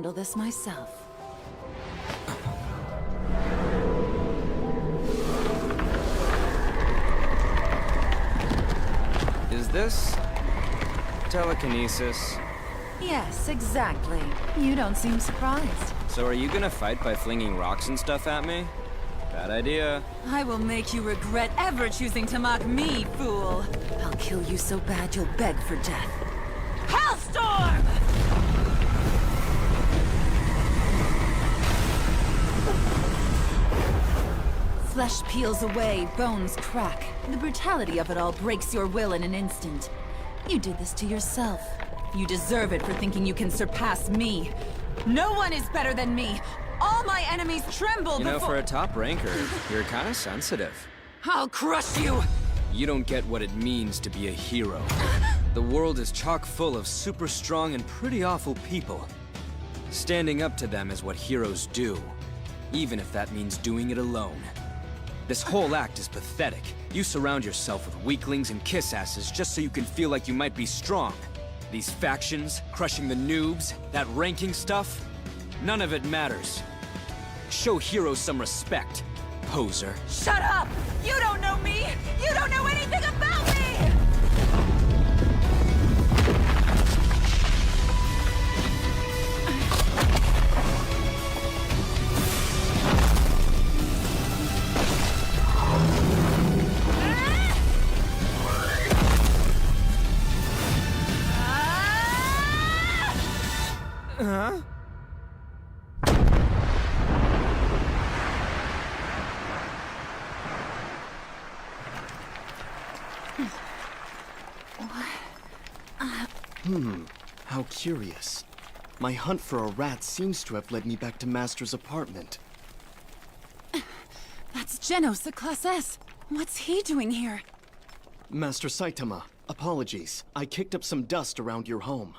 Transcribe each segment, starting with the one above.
handle this myself. Is this telekinesis? Yes, exactly. You don't seem surprised. So are you gonna fight by flinging rocks and stuff at me? Bad idea. I will make you regret ever choosing to mock me, fool. I'll kill you so bad you'll beg for death. Hellstorm! Flesh peels away, bones crack. The brutality of it all breaks your will in an instant. You did this to yourself. You deserve it for thinking you can surpass me. No one is better than me. All my enemies tremble You know, before— for a top ranker, you're kinda sensitive. I'll crush you! You don't get what it means to be a hero. The world is chock full of super strong and pretty awful people. Standing up to them is what heroes do, even if that means doing it alone. This whole act is pathetic. You surround yourself with weaklings and kiss asses just so you can feel like you might be strong. These factions, crushing the noobs, that ranking stuff, none of it matters. Show heroes some respect, poser. Shut up! You don't know me! You don't know anything about me! Huh? How curious. My hunt for a rat seems to have led me back to Master's apartment. That's Genos, the Class S. What's he doing here? Master Saitama, apologies. I kicked up some dust around your home.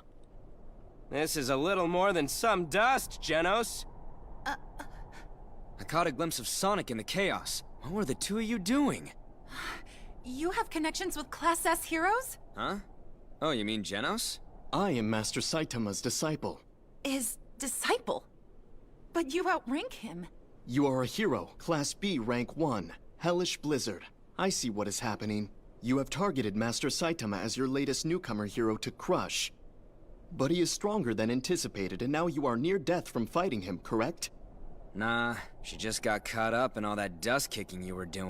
This is a little more than some dust, Genos. I caught a glimpse of Sonic in the chaos. What were the two of you doing? You have connections with Class S heroes? Huh? Oh, you mean Genos? I am Master Saitama's disciple. His disciple? But you outrank him. You are a hero, Class B, Rank 1, Hellish Blizzard. I see what is happening. You have targeted Master Saitama as your latest newcomer hero to crush. But he is stronger than anticipated, and now you are near death from fighting him, correct? Nah, she just got caught up in all that dust kicking you were doing.